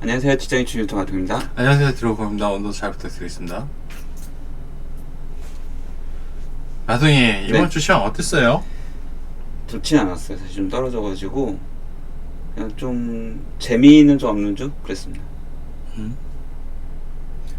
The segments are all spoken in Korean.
안녕하세요. 직장인 주유통 가동입니다. 안녕하세요. 들어봅니다. 오늘도 잘 부탁드리겠습니다. 나동이 이번 네. 주 시험 어땠어요? 좋진 않았어요. 사실 좀 떨어져가지고 그냥 좀 재미는 좀 없는 줄 그랬습니다.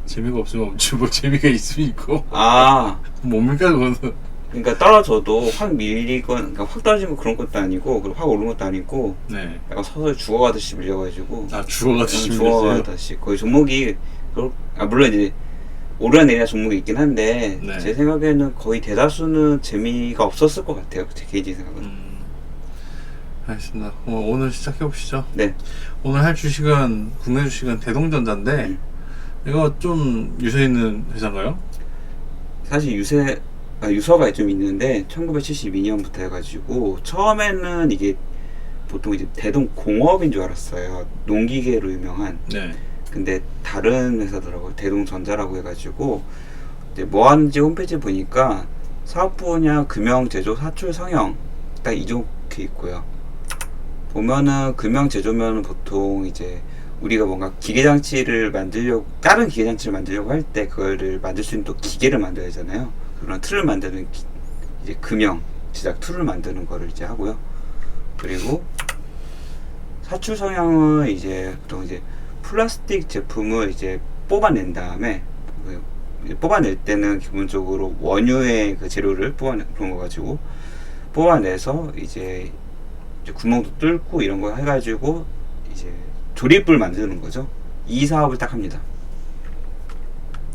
재미가 없으면 없지 뭐 재미가 있으면 있고 아, 뭡니까 그거는. 그러니까 떨어져도 확 밀리건, 그러니까 확 떨어진 거 그런 것도 아니고, 그리고 확 오른 것도 아니고, 네. 약간 서서히 죽어가듯이 밀려가지고, 죽어가듯이 밀렸어요. 죽어가듯이 거의 종목이 물론 이제 오르락내리락 종목이 있긴 한데 네. 제 생각에는 거의 대다수는 재미가 없었을 것 같아요. 제 개인적인 생각은. 알겠습니다. 오늘 시작해 보시죠. 네. 오늘 할 주식은 국내 주식은 대동전자인데 이거 좀 유세 있는 회사인가요? 사실 유서가 좀 있는데 1972년부터 해가지고 처음에는 이게 보통 이제 대동공업인 줄 알았어요. 농기계로 유명한. 네. 근데 다른 회사더라고요. 대동전자라고 해가지고 이제 뭐 하는지 홈페이지 보니까 사업 분야 금형 제조 사출 성형 딱 이렇게 있고요. 보면은 금형 제조면은 보통 이제 우리가 뭔가 기계 장치를 만들려고, 다른 기계 장치를 만들려고 할 때 그거를 만들 수 있는 또 기계를 만들어야 하잖아요. 그런 틀을 만드는 이제 금형 제작 툴을 만드는 거를 이제 하고요. 그리고 사출 성형은 이제 보통 이제 플라스틱 제품을 이제 뽑아낸 다음에 뽑아낼 때는 기본적으로 원유의 그 재료를 그런 거 가지고 뽑아내서 이제 구멍도 뚫고 이런 거 해가지고 이제 조립을 만드는 거죠. 이 사업을 딱 합니다.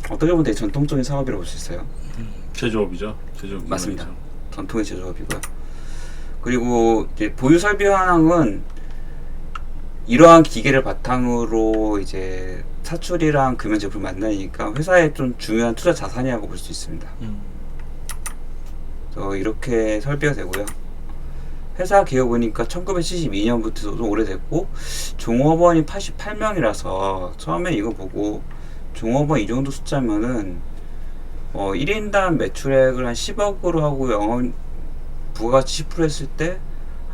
어떻게 보면 되게 전통적인 사업이라고 볼 수 있어요. 제조업이죠. 제조업. 맞습니다. 전통의 제조업이고요. 그리고 이제 보유 설비 현황은 이러한 기계를 바탕으로 이제 사출이랑 금연 제품을 만드니까 회사의 좀 중요한 투자 자산이라고 볼 수 있습니다. 그래서 이렇게 설비가 되고요. 회사 기억 보니까 1972년부터 좀 오래됐고 종업원이 88명이라서 처음에 이거 보고 종업원 이 정도 숫자면은 1인당 매출액을 한 10억으로 하고 영업 부가가치 10% 했을 때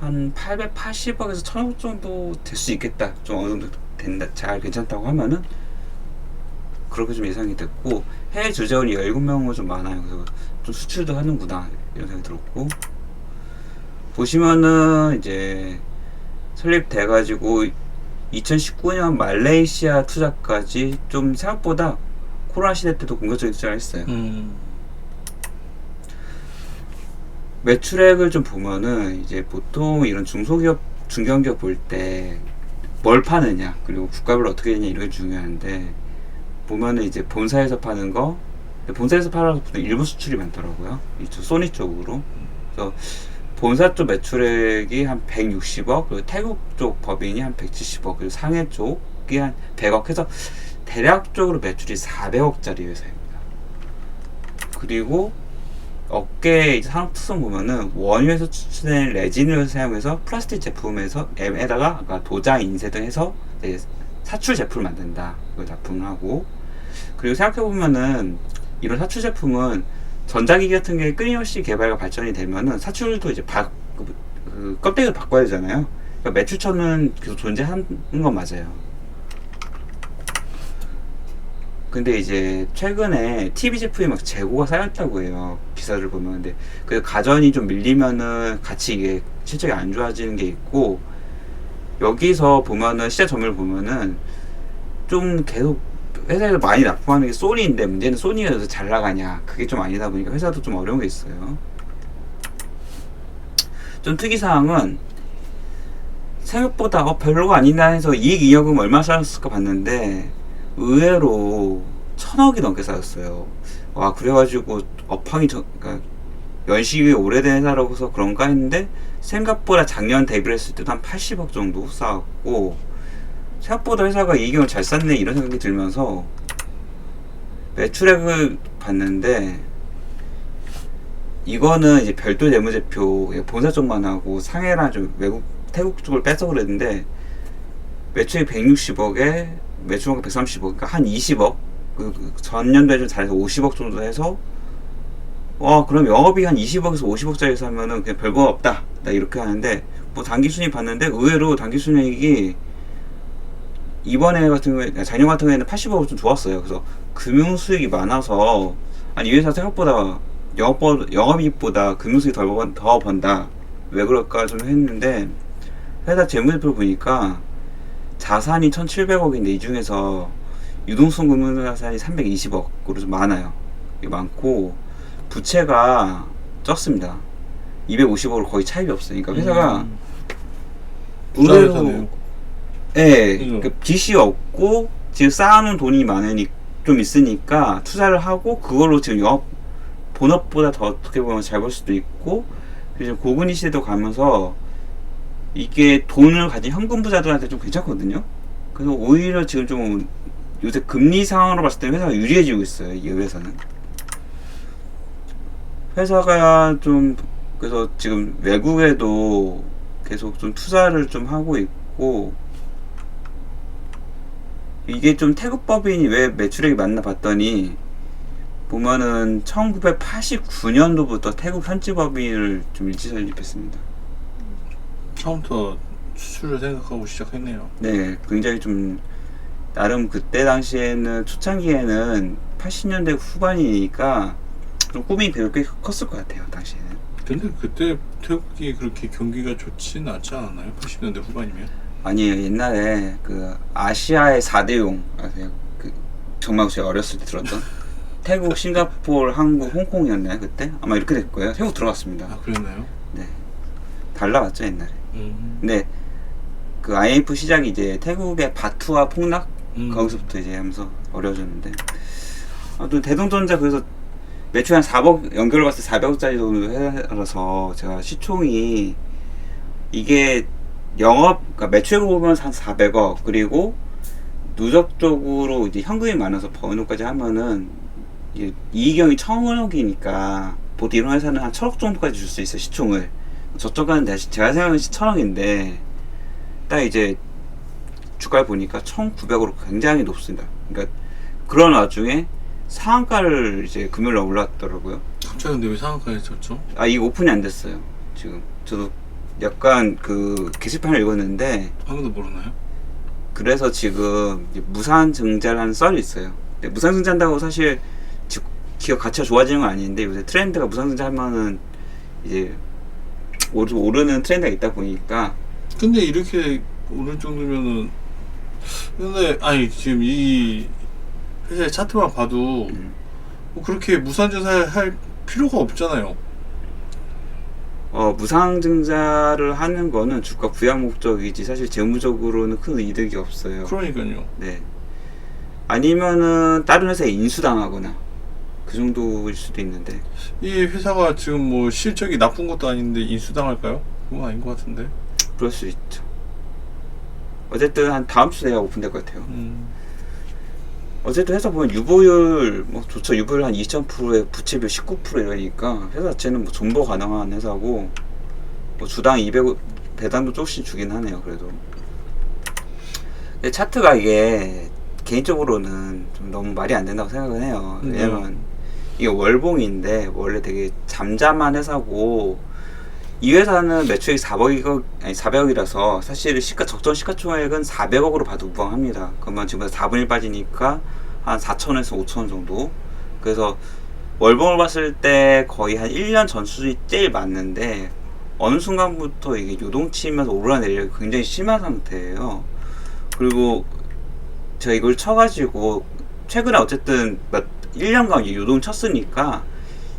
한 880억에서 1000억 정도 될 수 있겠다. 좀 어느 정도 된다. 잘 괜찮다고 하면은 그렇게 좀 예상이 됐고 해외 주재원이 17명은 좀 많아요. 그래서 좀 수출도 하는구나 이런 생각이 들었고, 보시면은 이제 설립돼가지고 2019년 말레이시아 투자까지 좀 생각보다 코로나 시대 때도 공격적인 투자를 했어요. 매출액을 좀 보면은 이제 보통 이런 중소기업, 중견기업 볼 때 뭘 파느냐, 그리고 국가별로 어떻게 되냐 이런 게 중요한데, 보면은 이제 본사에서 파는 거, 본사에서 팔아서 보통 일부 수출이 많더라고요. 이쪽 소니 쪽으로. 그래서 본사 쪽 매출액이 한 160억, 그리고 태국 쪽 법인이 한 170억, 그리고 상해 쪽이 한 100억 해서 대략적으로 매출이 400억짜리 회사입니다. 그리고 업계 이제 산업 특성 보면은 원유에서 추출된 레진을 사용해서 플라스틱 제품에다가 아까 도자, 인쇄 등 해서 사출 제품을 만든다. 그걸 납품을 하고, 그리고 생각해 보면은 이런 사출 제품은 전자기기 같은 게 끊임없이 개발과 발전이 되면은 사출도 이제 그 껍데기를 바꿔야 되잖아요. 그러니까 매출처는 계속 존재하는 건 맞아요. 근데 이제 최근에 TV 제품이 막 재고가 쌓였다고 해요. 기사를 보면. 근데 그 가전이 좀 밀리면은 같이 이게 실적이 안 좋아지는 게 있고, 여기서 보면은 시장 점유율 보면은 좀 계속 회사에서 많이 납품하는 게 소니인데, 문제는 소니가 요새 잘 나가냐, 그게 좀 아니다 보니까 회사도 좀 어려운 게 있어요. 좀 특이사항은 생각보다 별로가 아니나 해서 이익 잉여금 얼마 쌓였을까 봤는데 의외로 1000억이 넘게 쌓였어요. 와, 그래가지고 업황이 그러니까 연식이 오래된 회사라고서 그런가 했는데 생각보다 작년 데뷔를 했을 때도 한 80억 정도 쌓았고, 생각보다 회사가 이익을 잘 쌓네 이런 생각이 들면서 매출액을 봤는데, 이거는 이제 별도 재무제표 본사 쪽만 하고 상해랑 좀 외국 태국 쪽을 빼서 그랬는데 매출이 160억에 매출액 130억, 그러니까 한 20억, 그 전년도에 좀 잘해서 50억 정도 해서, 그럼 영업이 한 20억에서 50억짜리 하면은 그냥 별거 없다, 나 이렇게 하는데, 뭐 단기순위 봤는데 의외로 단기순이익이 이번에 같은 경우에 작년 같은 경우에는 80억이 좀 좋았어요. 그래서 금융 수익이 많아서 아니 이 회사 생각보다 영업이익보다 금융 수익이 더 번다. 왜 그럴까 좀 했는데 회사 재무제표를 보니까 자산이 1,700억인데 이 중에서 유동성 금융자산이 320억으로 좀 많아요. 이게 많고 부채가 적습니다. 250억으로 거의 차입이 없어요. 그러니까 회사가 의외로 그 빚이 없고 지금 쌓아놓은 돈이 좀 있으니까 투자를 하고 그걸로 지금 영업 본업보다 더 어떻게 보면 잘 벌 수도 있고 그리고 고금리 시대도 가면서 이게 돈을 가진 현금 부자들한테 좀 괜찮거든요. 그래서 오히려 지금 좀 요새 금리 상황으로 봤을 때 회사가 유리해지고 있어요. 이 회사는 회사가 좀 그래서 지금 외국에도 계속 좀 투자를 좀 하고 있고 이게 좀 태국법인이 왜 매출액이 많나 봤더니 보면은 1989년도부터 태국 현지법인을 좀 일치 설립했습니다. 처음부터 수출을 생각하고 시작했네요. 네, 굉장히 좀 나름 그때 당시에는 초창기에는 80년대 후반이니까 좀 꿈이 꽤 컸을 것 같아요. 당시에는. 근데 그때 태국이 그렇게 경기가 좋진 않지 않았나요? 80년대 후반이면? 아니에요. 옛날에 그 아시아의 4대용 아세요? 그 정말 제가 어렸을 때 들었던 태국, 싱가포르, 한국, 홍콩이었나요? 그때? 아마 이렇게 될 거예요. 태국 들어갔습니다. 아, 그랬나요? 네. 달라왔죠 옛날에. 근데 그 IMF 시작이 이제 태국의 바투와 폭락 거기서부터 이제 하면서 어려워졌는데 아무튼 대동전자 그래서 매출 한 4억 연결을 봤을 때 400억짜리 돈으로 해라서 제가 시총이 이게 그러니까 매출액을 보면 한 400억 그리고 누적적으로 이제 현금이 많아서 번호까지 하면은 이게 이익이 1,000억이니까 보통 이런 회사는 한 1,000억 정도까지 줄 수 있어요 시총을. 저쪽은 제가 생각하는 1,000억인데 딱 이제 주가를 보니까 1,900으로 굉장히 높습니다. 그러니까 그런 와중에 상한가를 이제 금요일날 올랐더라고요. 갑자기 근데 왜 상한가에 쳤죠? 아 이거 오픈이 안 됐어요. 지금 저도 약간 그 게시판을 읽었는데 아무도 모르나요? 그래서 지금 이제 무상증자라는 썰이 있어요. 근데 무상증자한다고 사실 기업 가치가 좋아지는 건 아닌데 요새 트렌드가 무상증자 하면은 이제 오르는 트렌드가 있다 보니까. 근데 이렇게 오를 정도면은 근데 아니 지금 이 회사의 차트만 봐도 뭐 그렇게 무상증자 할 필요가 없잖아요. 무상증자를 하는 거는 주가 부양 목적이지 사실 재무적으로는 큰 이득이 없어요. 그러니까요. 네. 아니면은 다른 회사에 인수당하거나 그 정도일 수도 있는데 이 회사가 지금 뭐 실적이 나쁜 것도 아닌데 인수당할까요? 그건 아닌 것 같은데. 그럴 수 있죠. 어쨌든 한 다음 주 내가 오픈될 것 같아요. 어쨌든 회사 보면 유보율 뭐 좋죠. 유보율 한 2000%에 부채비율 19% 이러니까 회사 자체는 뭐 존버 가능한 회사고 뭐 주당 200 배당도 조금씩 주긴 하네요. 그래도 근데 차트가 이게 개인적으로는 좀 너무 말이 안 된다고 생각은 해요. 왜냐면 이게 월봉인데 원래 되게 잠잠한 회사고 이 회사는 매출액이 400억이라서 사실 적정 시가총액은 400억으로 봐도 무방합니다. 그러면 지금 4분의 1 빠지니까 한 4천원에서 5천원 정도. 그래서 월봉을 봤을 때 거의 한 1년 전 수준이 제일 맞는데 어느 순간부터 이게 요동치면서 오르락내리락이 굉장히 심한 상태예요. 그리고 제가 이걸 쳐가지고 최근에 어쨌든 1년간 요동을 쳤으니까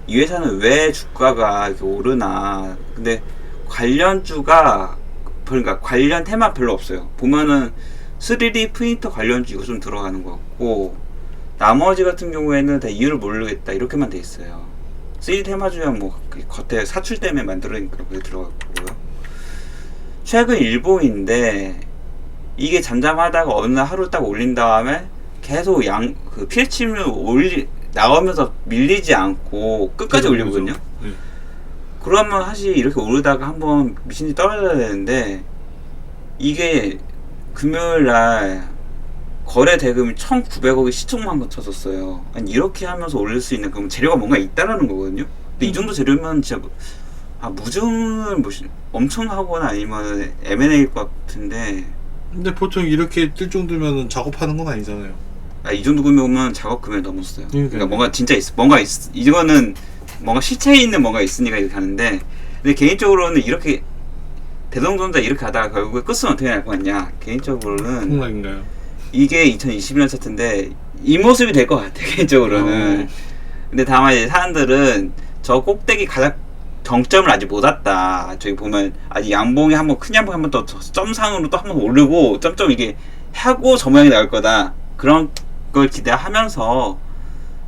이 회사는 왜 주가가 이렇게 오르나. 근데 관련주가 그러니까 관련 테마 별로 없어요. 보면은 3D 프린터 관련주 이거 좀 들어가는 것 같고 나머지 같은 경우에는 다 이유를 모르겠다 이렇게만 돼 있어요. 3D 테마주야 뭐 겉에 사출 때문에 만들어니까 그게 들어갔고요. 최근 일봉인데 이게 잠잠하다가 어느 날 하루 딱 올린 다음에 계속 그 PH를 나오면서 밀리지 않고 끝까지 올리거든요. 네. 그러면 사실 이렇게 오르다가 한번 미친듯이 떨어져야 되는데 이게 금요일날 거래 대금이 1,900억이 시총만 거쳐졌어요. 아니 이렇게 하면서 올릴 수 있는 그럼 재료가 뭔가 있다라는 거거든요. 근데 이 정도 재료면 진짜 무증을 엄청 하거나 아니면 M&A일 것 같은데 근데 보통 이렇게 뜰 정도면 작업하는 건 아니잖아요. 아, 이 정도 금액이면 작업 금액 넘었어요. 그러니까요. 그러니까 뭔가 진짜 뭔가 이거는 뭔가 시체에 있는 뭔가 있으니까 이렇게 하는데, 근데 개인적으로는 이렇게 대동전자 이렇게 하다가 결국에 끝은 어떻게 날 것 같냐? 개인적으로는 폭락인가요? 이게 2021년 차트인데 이 모습이 될 것 같아, 개인적으로는. 근데 다만 이제 사람들은 저 꼭대기 가장 정점을 아직 못 왔다. 저기 보면 아직 양봉이 한번 큰 양봉이 한번 더 점상으로 또 한번 오르고 점점 이게 하고 저 모양이 나올 거다. 그런 걸 기대하면서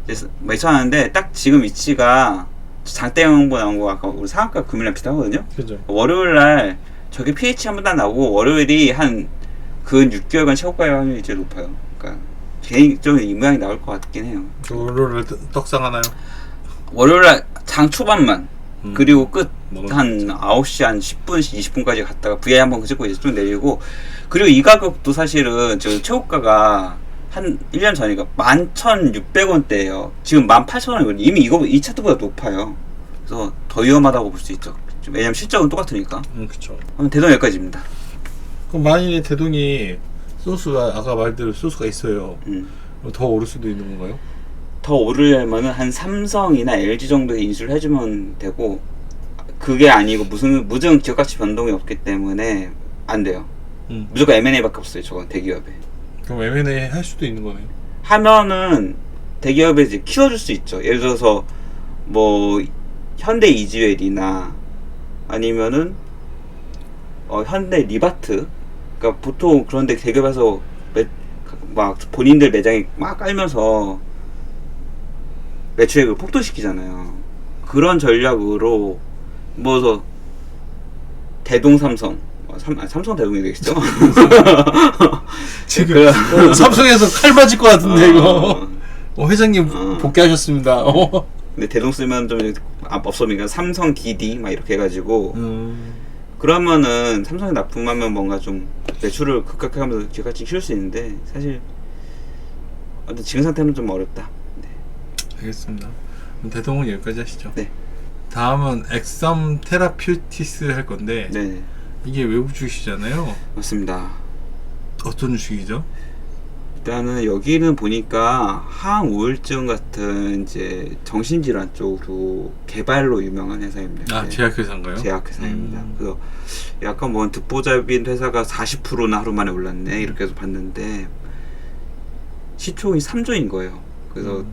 이제 매수하는데, 딱 지금 위치가 장대형보 나온 거 아까 우리 상한가 금요일날 비슷하거든요. 그죠. 월요일날 저게 pH 한번 딱 나오고 월요일이 한 근 6개월간 최고가의 확률이 제일 높아요. 그러니까 개인적으로 이 모양이 나올 것 같긴 해요. 월요일에 떡상하나요? 월요일날 장 초반만 그리고 끝 뭐가 한 9시 한 10분 20분까지 갔다가 VI 한번 찍고 이제 좀 내리고, 그리고 이 가격도 사실은 저 최고가가 한 1년 전이니까 11,600원대예요. 지금 18,000원이거든요. 이미 이 차트보다 높아요. 그래서 더 위험하다고 볼 수 있죠. 왜냐면 실적은 똑같으니까. 그쵸. 그럼 대동 여기까지입니다. 그럼 만일에 대동이 소스가 아까 말대로 소스가 있어요. 더 오를 수도 있는 건가요? 더 오르려면은 한 삼성이나 LG 정도의 인수를 해주면 되고, 그게 아니고 무슨 기업가치 변동이 없기 때문에 안 돼요. 무조건 M&A밖에 없어요. 저건 대기업에. 그럼 M&A 할 수도 있는 거네요. 하면은 대기업에 이제 키워줄 수 있죠. 예를 들어서 뭐 현대 이지웰이나 아니면은 현대 리바트. 그러니까 보통 그런데 대기업에서 막 본인들 매장에 막 깔면서 매출액을 폭등시키잖아요. 그런 전략으로 뭐서 대동 삼성, 삼성 대동이 되겠죠? 지금 삼성에서 칼 맞을 것 같은데 이거. 회장님 복귀하셨습니다. 근데 대동 쓰면 좀 없으니까 삼성 기디 막 이렇게 해가지고 그러면은 삼성이 납품하면 뭔가 좀 매출을 급격하게 하면서 기업가치 키울 수 있는데, 사실 지금 상태는 좀 어렵다. 네. 알겠습니다. 그럼 대동은 여기까지 하시죠. 네. 다음은 엑섬 테라퓨티스 할 건데, 네, 이게 외국 주식이잖아요. 맞습니다. 어떤 주식이죠? 일단은 여기는 보니까 항우울증 같은 이제 정신질환 쪽으로 개발로 유명한 회사입니다. 아, 네. 제약회사인가요? 제약회사입니다. 그래서 약간 뭐 듣보잡인 회사가 40%나 하루 만에 올랐네 이렇게 해서 봤는데, 시총이 3조인 거예요. 그래서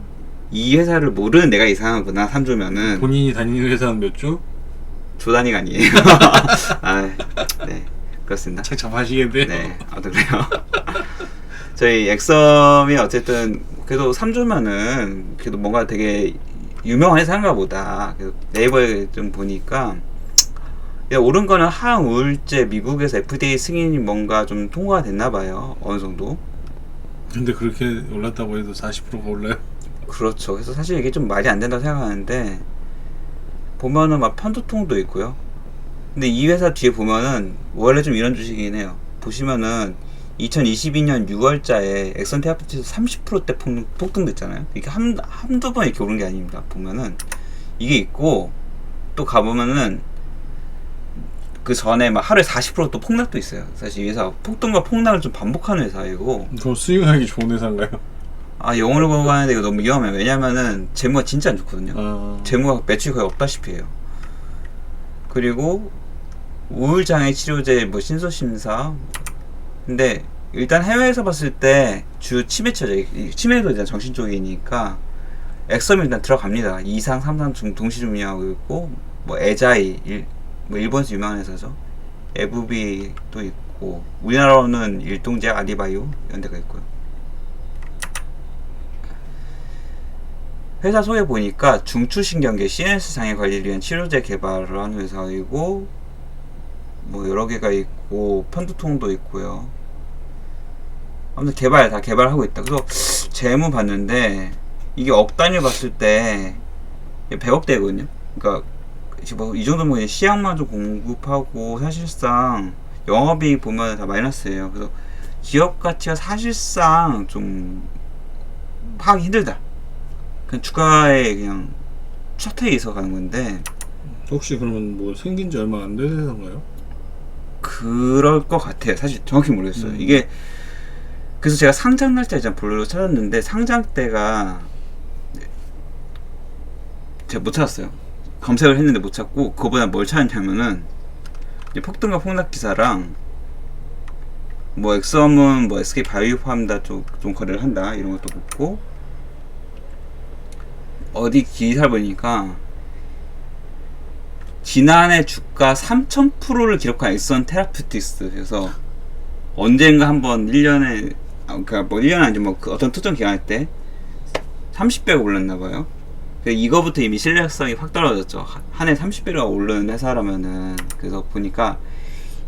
이 회사를 모르는 내가 이상하구나. 3조면은 본인이 다니는 회사는 몇 조? 조 단위가 아니에요. 아, 네, 그렇습니다. 착잡하시겠네요. 네, 아무튼 그래요. 저희 엑섬이 어쨌든 그래도 3조면은 그래도 뭔가 되게 유명한 회사인가 보다. 네이버에 좀 보니까 오른 거는 항우울제 미국에서 FDA 승인이 뭔가 좀 통과가 됐나 봐요. 어느 정도. 근데 그렇게 올랐다고 해도 40%가 올라요? 그렇죠. 그래서 사실 이게 좀 말이 안 된다고 생각하는데, 보면은 막 편두통도 있고요. 근데 이 회사 뒤에 보면은 원래 좀 이런 주식이긴 해요. 보시면은 2022년 6월자에 엑선 테라퓨티스 30%대 폭등됐잖아요. 이게 한두 번 이렇게 오른 게 아닙니다. 보면은 이게 있고, 또 가보면은 그 전에 막 하루에 40%또 폭락도 있어요. 사실 이 회사 폭등과 폭락을 좀 반복하는 회사이고. 그럼 수익하기 좋은 회사인가요? 아, 영어를 보고 하는데 이거 너무 위험해요. 왜냐면은 재무가 진짜 안 좋거든요. 재무가 매출이 거의 없다시피 해요. 그리고 우울장애 치료제 뭐 신소심사. 근데 일단 해외에서 봤을 때 주 치매처죠. 치매도 일단 정신 쪽이니까 엑섬이 일단 들어갑니다. 2상, 3상 동시 준비하고 있고, 뭐 에자이 뭐 일본에서 유명한 회사죠. 에브비도 있고, 우리나라로는 일동제약, 아리바이오 이런 데가 있고요. 회사 소개 보니까 중추신경계 CNS 장애 관리를 위한 치료제 개발을 하는 회사이고, 뭐 여러 개가 있고 편두통도 있고요. 아무튼 다 개발하고 있다. 그래서 재무 봤는데 이게 억 단위 봤을 때 100억대거든요. 그러니까 뭐 이 정도면 그냥 시약만 좀 공급하고, 사실상 영업이익 보면 다 마이너스예요. 그래서 기업 가치가 사실상 좀 파악이 힘들다. 그냥 주가에 그냥 차트에 있어 가는 건데. 혹시 그러면 뭐 생긴 지 얼마 안 된 회사인가요? 그럴 것 같아요. 사실 정확히 모르겠어요. 이게 그래서 제가 상장 날짜 일단 블로그 찾았는데 상장 때가 제가 못 찾았어요. 검색을 했는데 못 찾고 그거보다 뭘 찾았냐면은 이제 폭등과 폭락 기사랑 뭐 엑섬은 뭐 SK 바이오 포함다 좀 거래를 한다 이런 것도 붙고 어디 기사를 보니까 지난해 주가 3000%를 기록한 엑선 테라퓨틱스 그래서 언젠가 한번 1년에 그러니까 뭐 1년 아니죠 뭐 그 어떤 특정 기간 때 30배가 올랐나봐요. 이거부터 이미 신뢰성이 확 떨어졌죠. 한 해 30배가 오르는 회사라면은. 그래서 보니까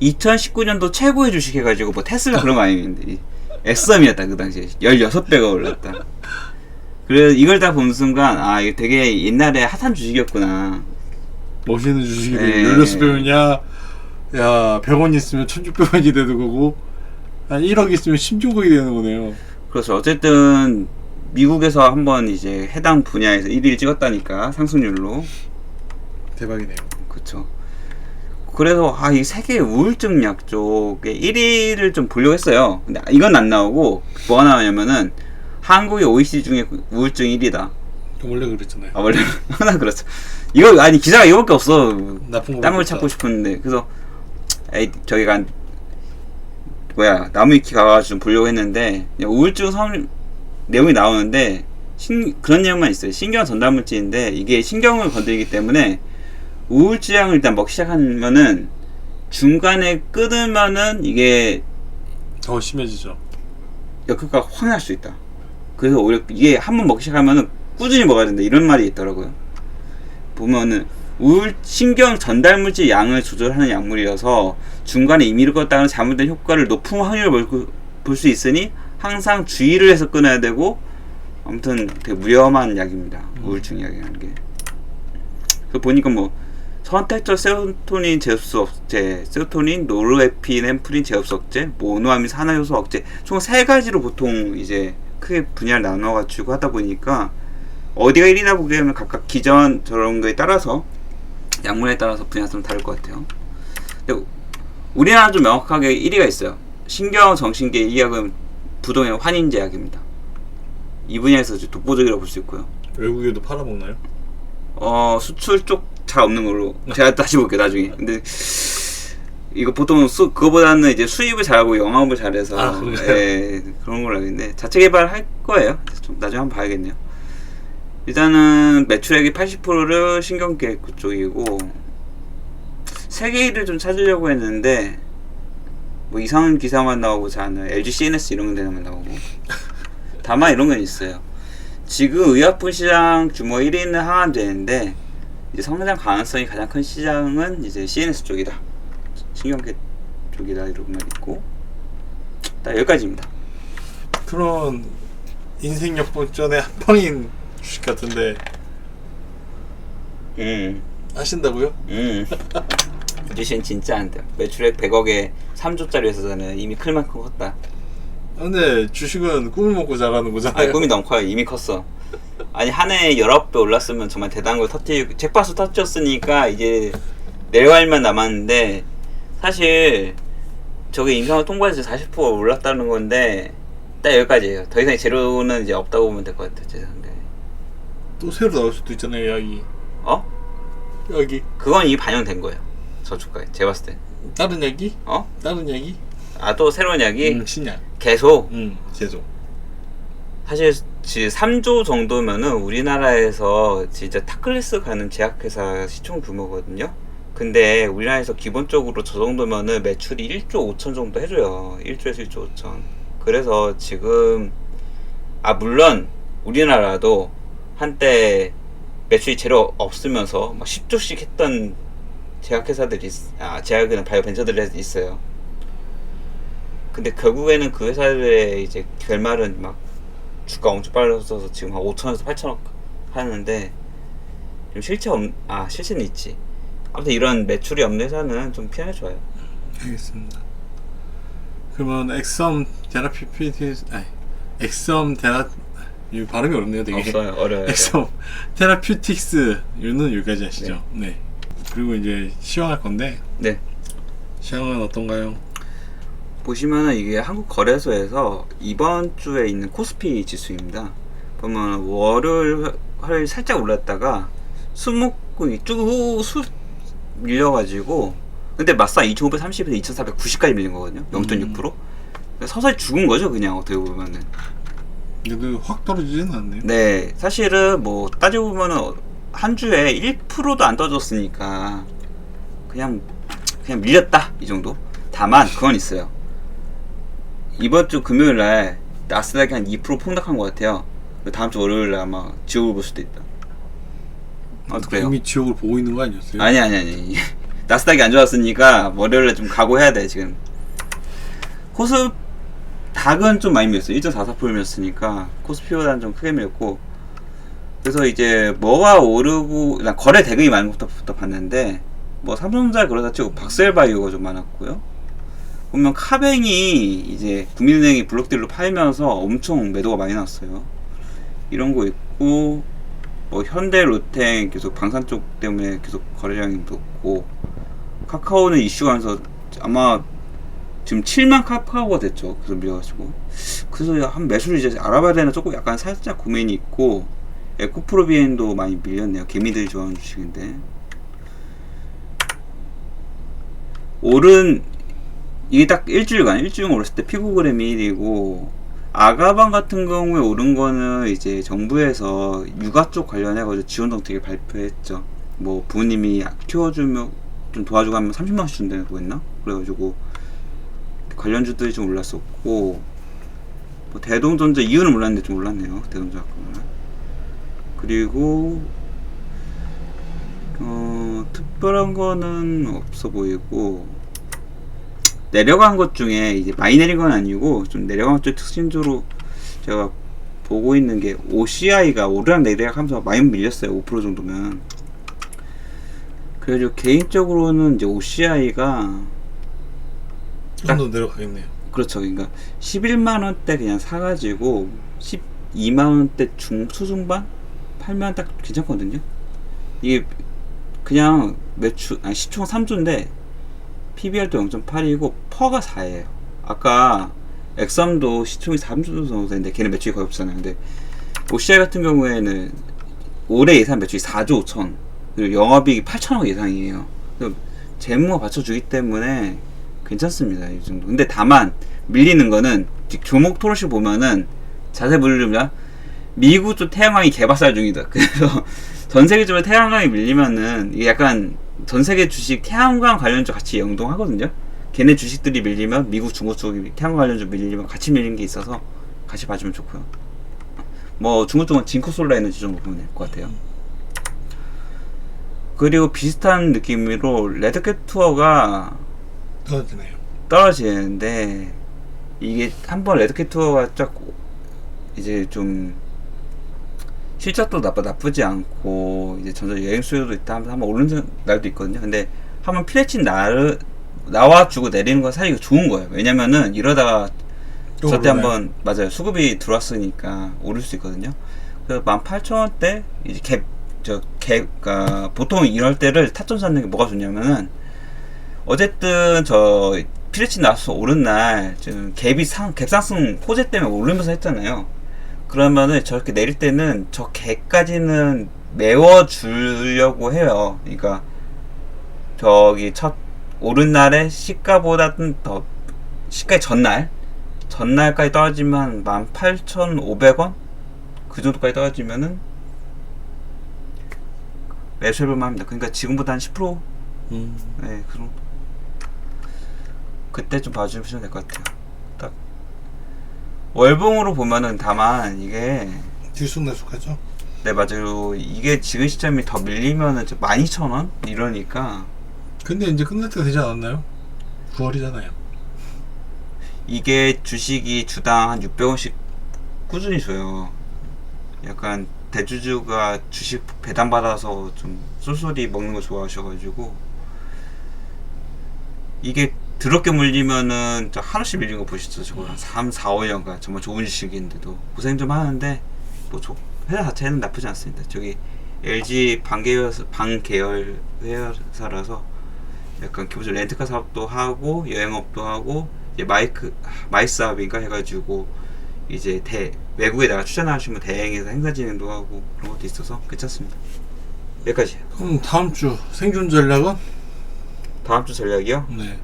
2019년도 최고의 주식 해가지고 뭐 테슬라 그런 거 아니는데 엑섬이었다 그 당시에 16배가 올랐다. 그래서 이걸 다 본 순간 아 이게 되게 옛날에 핫한 주식이었구나. 멋있는 주식이 16배면야 야 100원 있으면 1600원이 되는 거고 한 1억 있으면 16억이 되는 거네요. 그렇죠. 어쨌든 미국에서 한번 이제 해당 분야에서 1위를 찍었다니까 상승률로. 대박이네요. 그렇죠. 그래서 이 세계 우울증 약 쪽에 1위를 좀 보려고 했어요. 근데 이건 안 나오고 뭐가 나오냐면은 한국이 OECD 중에 우울증 1위다. 원래 그랬잖아요. 원래 항상 그렇죠. 이거 아니 기사가 이거밖에 없어. 나쁜 거 딴 걸 찾고 싶었는데 그래서 저기가 나무위키 가가지고 좀 보려고 했는데 우울증 내용이 나오는데 그런 내용만 있어요. 신경 전달물질인데 이게 신경을 건드리기 때문에 우울증을 일단 먹기 시작하면은 중간에 끊으면은 이게 더 심해지죠. 역효과가 확 날 수 있다. 그래서 오히려 이게 한번 먹기 시작하면은 꾸준히 먹어야 된다 이런 말이 있더라고요. 보면은 신경 전달물질 양을 조절하는 약물이어서 중간에 임의로 껐다가는 잘못된 효과를 높은 확률을 볼 수 있으니 항상 주의를 해서 끊어야 되고 아무튼 되게 위험한 약입니다. 우울증 약이라는 게. 그 보니까 뭐 선택적 세로토닌 제흡수 억제, 세로토닌, 노르에피네프린 제흡수 억제, 모노아민 산화 효소 억제 총 3가지로 보통 이제 크게 분야를 나눠가지고 하다 보니까 어디가 1위나 보기에는 각각 기전 저런 거에 따라서 약물에 따라서 분야가 좀 다를 것 같아요. 근데 우리나라 좀 명확하게 1위가 있어요. 신경정신계 이 약은 부동의 환인제약입니다. 이 분야에서 독보적이라고 볼 수 있고요. 외국에도 팔아먹나요? 수출 쪽 잘 없는 걸로 제가 다시 볼게요 나중에. 근데 이거 보통 그거보다는 이제 수입을 잘하고 영업을 잘해서 그런 걸로 알겠는데 자체 개발할 거예요. 좀 나중에 한번 봐야겠네요. 일단은 매출액의 80%를 신경계 그쪽이고 세계 1위를 좀 찾으려고 했는데 뭐 이상한 기사만 나오고 잘 안 나와요. LG CNS 이런 데만 나오고. 다만 이런 건 있어요. 지금 의약품 시장 규모 1위는 항암제인데 이제 성장 가능성이 가장 큰 시장은 이제 CNS 쪽이다. 신경계 쪽이다 이런 말 있고. 딱 여기까지입니다. 그런 인생 역전의 한 방인 주식 같은데 하신다고요? 주식은 진짜 안 돼요. 매출액 100억에 3조짜리 회사잖아요. 이미 클 만큼 컸다. 근데 주식은 꿈을 먹고 자라는 거잖아요. 꿈이 너무 커요. 이미 컸어. 아니 한 해에 19배 올랐으면 정말 대단한 걸 터뜨리고 잭팟을 터뜨렸으니까 이제 내려갈 만 남았는데 사실 저게 임상을 통과해서 40% 올랐다는 건데 딱 여기까지예요. 더 이상 재료는 이제 없다고 보면 될 것 같아요. 제 생각에. 또 새로 나올 수도 있잖아요. 약이. 약이. 그건 이미 반영된 거예요. 저주가에. 제가 봤을 때. 다른 약이? 다른 약이? 또 새로운 약이? 신약. 계속? 계속. 사실 3조 정도면은 우리나라에서 진짜 탑클래스 가는 제약회사 시총 규모거든요. 근데 우리나라에서 기본적으로 저 정도면은 매출이 1조 5천 정도 해줘요. 1조에서 1조 5천. 그래서 지금 물론 우리나라도 한때 매출이 제로 없으면서 막 10조씩 했던 제약회사들이 제약이나 바이오 벤처들이 있어요. 근데 결국에는 그 회사들의 이제 결말은 막 주가 엄청 빨라져서 지금 한 5천에서 8천억 하는데 실체는 있지. 아무튼 이런 매출이 없는 회사는 좀 피하는 게 좋아요. 알겠습니다. 그러면 엑섬 이 발음이 어렵네요, 되게. 없어요, 어려워요. 엑섬 테라퓨틱스는 여기까지 하시죠. 네. 그리고 이제 시황할 건데. 네. 시황은 어떤가요? 보시면은 이게 한국거래소에서 이번 주에 있는 코스피 지수입니다. 보면 월요일 화요일 살짝 올랐다가 수목금이 쭉 밀려가지고, 근데 맞상 2530에서 2490까지 밀린 거거든요. 0.6%. 서서히 죽은 거죠, 그냥 어떻게 보면은. 그래도 확 떨어지진 않네요. 네, 사실은 뭐 따지고 보면은 한 주에 1%도 안 떨어졌으니까 그냥 밀렸다 이 정도. 다만 그건 있어요. 이번 주 금요일 날 나스닥이 한 2% 폭락한 것 같아요. 다음 주 월요일 날 아마 지옥을 볼 수도 있다. 아무튼 그래요. 이미 지옥을 보고 있는 거 아니었어요? 아니. 나스닥이 안 좋았으니까 월요일 날 좀 각오해야 돼 지금. 코스닥은 좀 많이 밀렸어요. 1.44% 밀렸으니까 코스피보다는 좀 크게 밀렸고. 그래서 이제 뭐가 오르고, 난 거래 대금이 많은 것부터 봤는데, 뭐 삼성전자 그러다 치고 박셀바이오가 좀 많았고요. 보면 카뱅이 이제 국민은행이 블록딜로 팔면서 엄청 매도가 많이 났어요. 이런 거 있고, 뭐 현대 롯데 계속 방산 쪽 때문에 계속 거래량이 높고, 카카오는 이슈가 하면서 아마 지금 7만 카카오가 됐죠. 그래서 밀려가지고. 그래서 한 매수를 이제 알아봐야 되나 조금 약간 살짝 고민이 있고, 에코프로비엔도 많이 밀렸네요. 개미들이 좋아하는 주식인데. 오른, 이게 딱 일주일간 올랐을 때 피코그램이 1이고, 아가방 같은 경우에 오른 거는 이제 정부에서 육아 쪽 관련해가지고 지원 정책을 발표했죠. 뭐 부모님이 키워주면 좀 도와주고 하면 30만원씩 준다고 했나? 그래가지고 관련주들이 좀 올랐었고, 뭐 대동전자 이유는 몰랐는데 좀 올랐네요. 대동전자 같은 거는. 그리고 특별한 거는 없어 보이고, 내려간 것 중에 이제 많이 내린 건 아니고 좀 내려간 것 중에 특징적으로 제가 보고 있는 게 OCI가 오르락 내리락 하면서 많이 밀렸어요. 5% 정도면. 그래서 개인적으로는 이제 OCI가 좀더 내려가겠네요. 그렇죠. 그러니까 11만원대 그냥 사가지고 12만원대 수중반 팔면 딱 괜찮거든요. 이게 그냥 시총 3주인데 PBR도 0.8이고 퍼가 4예요. 아까 엑썸도 시총이 3주 정도 되는데 걔는 매출이 거의 없잖아요. 근데 OCI 같은 경우에는 올해 예산 매출이 4조 5천, 그리고 영업이익이 8천억 예상이에요. 재무가 받쳐주기 때문에 괜찮습니다. 이 정도. 근데 다만 밀리는 거는 교목 토론식 보면은 자세히 보려면 미국 쪽 태양광이 개발사 중이다. 그래서 전 세계적으로 태양광이 밀리면은 이게 약간 전 세계 주식 태양광 관련주 같이 연동하거든요. 걔네 주식들이 밀리면 미국, 중국 쪽이 태양광 관련주 밀리면 같이 밀리는 게 있어서 같이 봐주면 좋고요. 뭐 중국 쪽은 징코솔라 에너지 정도 보면 될 것 같아요. 그리고 비슷한 느낌으로 레드캣 투어가 떨어지는데, 이게 한번 레드캣 투어가 쫙 이제 좀 실적도 나쁘지 않고 이제 전자 여행 수요도 있다 하면서 한번 오르는 날도 있거든요. 근데 한번 피레친 나와주고 내리는 건 사실 좋은 거예요. 왜냐면은 이러다가 저때 한번 맞아요, 수급이 들어왔으니까 오를 수 있거든요. 그래서 18,000원대 이제 그러니까 보통 이럴 때를 타점 잡는 게 뭐가 좋냐면은, 어쨌든 저 피레친 나와서 오른 날 지금 갭상승 호재 때문에 오르면서 했잖아요. 그러면은 저렇게 내릴 때는 저 갭까지는 메워주려고 해요. 그러니까 저기 첫 오른 날에 시가보다는 더 시가의 전날까지 떨어지면 18,500원 그 정도까지 떨어지면은 매수해볼만 합니다. 그러니까 지금보다 한 10%? 네, 그 정도. 그때 좀 봐주시면 될 것 같아요. 딱 월봉으로 보면은 다만 이게 들쑥날쑥하죠? 네, 맞아요. 이게 지금 시점이 더 밀리면은 12,000원 이러니까. 근데 이제 끝날 때가 되지 않았나요? 9월이잖아요. 이게 주식이 주당 한 600원씩 꾸준히 줘요. 약간 대주주가 주식 배당받아서 좀 쏠쏠이 먹는 거 좋아하셔가지고, 이게 더럽게 물리면은 저 한우씩 밀린 거 보시죠. 저거 한 3, 4, 5년간 정말 좋은 주식인데도 고생 좀 하는데, 뭐 회사 자체는 나쁘지 않습니다. 저기 LG 반계열 회사라서 약간 기본적으로 렌트카 사업도 하고 여행업도 하고 이제 마이스 사업인가 해가지고 이제 외국에다가 출전하시면 대행해서 행사 진행도 하고 그런 것도 있어서 괜찮습니다. 여기까지. 그럼 다음 주 생존 전략은? 다음 주 전략이요? 네.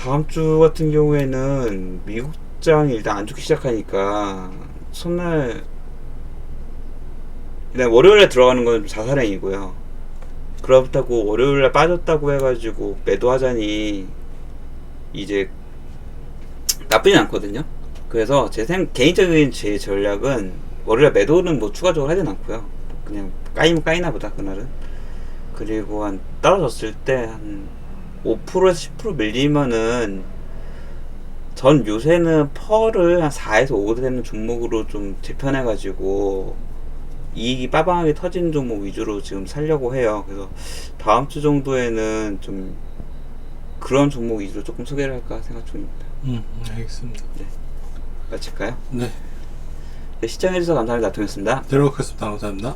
다음 주 같은 경우에는 미국장이 일단 안 좋기 시작하니까 첫날 일단 월요일에 들어가는 건 자살행위고요. 그렇다고 월요일에 빠졌다고 해가지고 매도하자니 이제 나쁘진 않거든요. 그래서 개인적인 제 전략은 월요일에 매도는 뭐 추가적으로 하진 않고요. 그냥 까이면 까이나 보다 그날은. 그리고 한 떨어졌을 때 한 5%에서 10% 밀리면은 전 요새는 펄을 한 4에서 5 되는 종목으로 좀 재편해가지고 이익이 빠방하게 터지는 종목 위주로 지금 살려고 해요. 그래서 다음 주 정도에는 좀 그런 종목 위주로 조금 소개를 할까 생각 중입니다. 알겠습니다. 네. 마칠까요? 네. 네, 시청해주셔서 감사합니다. 동현습니다. 들어오겠습니다. 감사합니다.